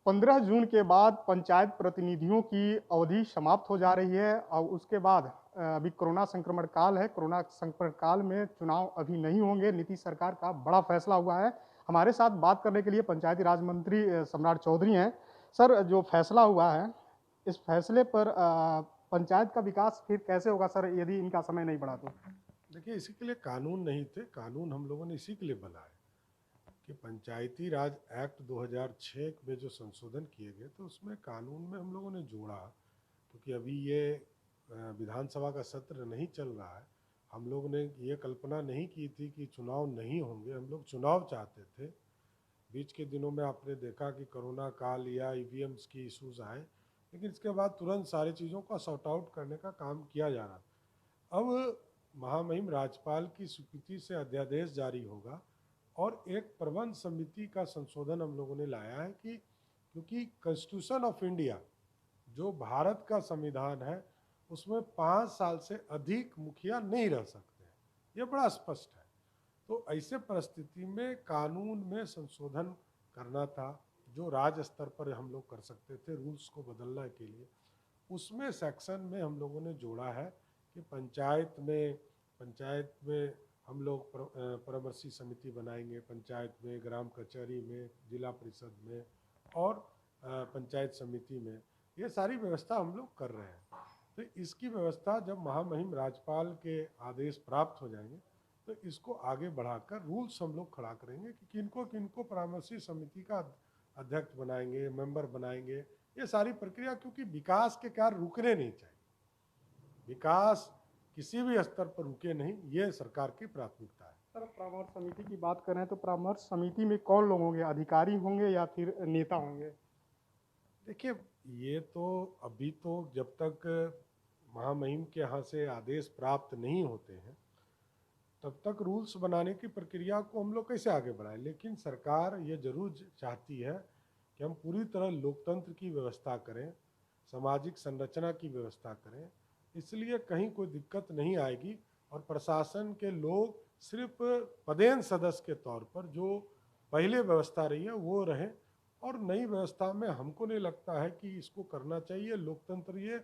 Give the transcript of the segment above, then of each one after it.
15 जून के बाद पंचायत प्रतिनिधियों की अवधि समाप्त हो जा रही है और उसके बाद अभी कोरोना संक्रमण काल है। कोरोना संक्रमण काल में चुनाव अभी नहीं होंगे। नीतीश सरकार का बड़ा फैसला हुआ है। हमारे साथ बात करने के लिए पंचायती राज मंत्री सम्राट चौधरी हैं। सर, जो फैसला हुआ है, इस फैसले पर पंचायत का विकास फिर कैसे होगा सर, यदि इनका समय नहीं बढ़ा तो? देखिए, इसी के लिए कानून नहीं थे। कानून हम लोगों ने इसी के लिए बनाए कि पंचायती राज एक्ट 2006 में जो संशोधन किए गए तो उसमें कानून में हम लोगों ने जोड़ा, क्योंकि अभी ये विधानसभा का सत्र नहीं चल रहा है। हम लोग ने ये कल्पना नहीं की थी कि चुनाव नहीं होंगे। हम लोग चुनाव चाहते थे। बीच के दिनों में आपने देखा कि कोरोना काल या ईवीएम्स की इश्यूज आए, लेकिन इसके बाद तुरंत सारी चीज़ों का सॉर्ट आउट करने का काम किया जा रहा था। अब महामहिम राज्यपाल की स्वीकृति से अध्यादेश जारी होगा और एक प्रबंध समिति का संशोधन हम लोगों ने लाया है कि क्योंकि कॉन्स्टिट्यूशन ऑफ इंडिया जो भारत का संविधान है उसमें 5 साल से अधिक मुखिया नहीं रह सकते हैं। ये बड़ा स्पष्ट है। तो ऐसे परिस्थिति में कानून में संशोधन करना था जो राज्य स्तर पर हम लोग कर सकते थे रूल्स को बदलने के लिए। उसमें सेक्शन में हम लोगों ने जोड़ा है कि पंचायत में हम लोग परामर्शी समिति बनाएंगे, पंचायत में, ग्राम कचहरी में, जिला परिषद में और पंचायत समिति में। ये सारी व्यवस्था हम लोग कर रहे हैं। तो इसकी व्यवस्था जब महामहिम राज्यपाल के आदेश प्राप्त हो जाएंगे तो इसको आगे बढ़ाकर रूल्स हम लोग खड़ा करेंगे कि किनको किनको परामर्शी समिति का अध्यक्ष बनाएंगे, मेंबर बनाएंगे। ये सारी प्रक्रिया, क्योंकि विकास के कार्य रुकने नहीं चाहिए। विकास किसी भी स्तर पर रुके नहीं, ये सरकार की प्राथमिकता है। सर, परामर्श समिति की बात करें तो परामर्श समिति में कौन लोग होंगे? अधिकारी होंगे या फिर नेता होंगे? देखिए, ये तो अभी तो जब तक महामहिम के यहाँ से आदेश प्राप्त नहीं होते हैं तब तक रूल्स बनाने की प्रक्रिया को हम लोग कैसे आगे बढ़ाएं। लेकिन सरकार ये जरूर चाहती है कि हम पूरी तरह लोकतंत्र की व्यवस्था करें, सामाजिक संरचना की व्यवस्था करें। इसलिए कहीं कोई दिक्कत नहीं आएगी और प्रशासन के लोग सिर्फ पदेन सदस्य के तौर पर जो पहले व्यवस्था रही है वो रहें। और नई व्यवस्था में हमको नहीं लगता है कि इसको करना चाहिए। लोकतंत्र ये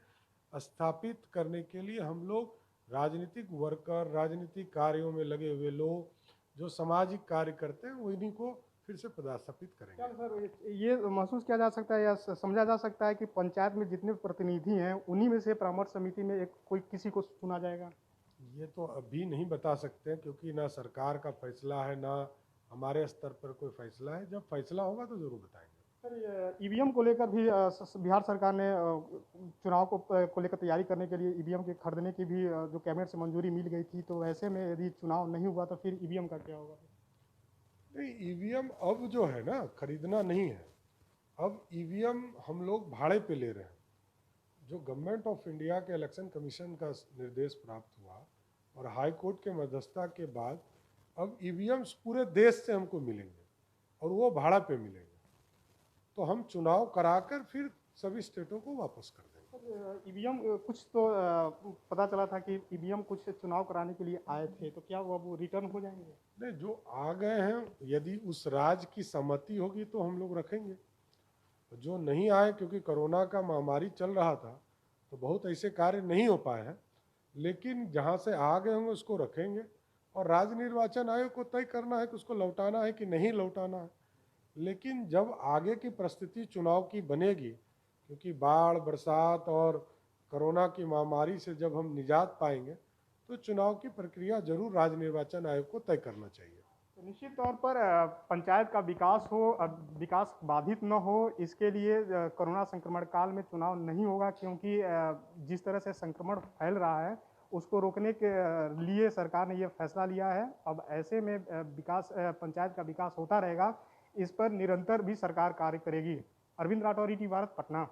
स्थापित करने के लिए हम लोग राजनीतिक वर्कर, राजनीतिक कार्यों में लगे हुए लोग जो सामाजिक कार्य करते हैं उन्हीं को फिर से पदस्थापित क्या करेंगे। सर, ये महसूस किया जा सकता है या समझा जा सकता है कि पंचायत में जितने प्रतिनिधि हैं उन्हीं में से परामर्श समिति में एक कोई किसी को चुना जाएगा? ये तो अभी नहीं बता सकते हैं, क्योंकि ना सरकार का फैसला है ना हमारे स्तर पर कोई फैसला है। जब फैसला होगा तो जरूर बताएंगे। सर, ईवीएम को लेकर भी बिहार सरकार ने चुनाव को लेकर तैयारी करने के लिए ईवीएम के खरीदने की भी जो कैबिनेट से मंजूरी मिल गई थी, तो ऐसे में यदि चुनाव नहीं हुआ तो फिर ईवीएम का क्या होगा? नहीं, ईवीएम अब जो है ना खरीदना नहीं है। अब ईवीएम हम लोग भाड़े पे ले रहे हैं। जो गवर्नमेंट ऑफ इंडिया के इलेक्शन कमीशन का निर्देश प्राप्त हुआ और हाई कोर्ट के मध्यस्थता के बाद अब ईवीएम्स पूरे देश से हमको मिलेंगे और वो भाड़ा पे मिलेंगे। तो हम चुनाव कराकर फिर सभी स्टेटों को वापस कर देंगे। ईवीएम कुछ तो पता चला था कि ईवीएम कुछ चुनाव कराने के लिए आए थे, तो क्या वो अब रिटर्न हो जाएंगे? नहीं, जो आ गए हैं यदि उस राज्य की सहमति होगी तो हम लोग रखेंगे। जो नहीं आए, क्योंकि कोरोना का महामारी चल रहा था तो बहुत ऐसे कार्य नहीं हो पाए हैं। लेकिन जहाँ से आ गए होंगे उसको रखेंगे और राज्य निर्वाचन आयोग को तय करना है कि उसको लौटाना है कि नहीं लौटाना है। लेकिन जब आगे की परिस्थिति चुनाव की बनेगी, क्योंकि बाढ़, बरसात और कोरोना की महामारी से जब हम निजात पाएंगे तो चुनाव की प्रक्रिया जरूर राज्य निर्वाचन आयोग को तय करना चाहिए। तो निश्चित तौर पर पंचायत का विकास हो, विकास बाधित न हो, इसके लिए कोरोना संक्रमण काल में चुनाव नहीं होगा, क्योंकि जिस तरह से संक्रमण फैल रहा है उसको रोकने के लिए सरकार ने ये फैसला लिया है। अब ऐसे में पंचायत का विकास होता रहेगा। इस पर निरंतर भी सरकार कार्य करेगी। अरविंद राठौर, ईटी भारत, पटना।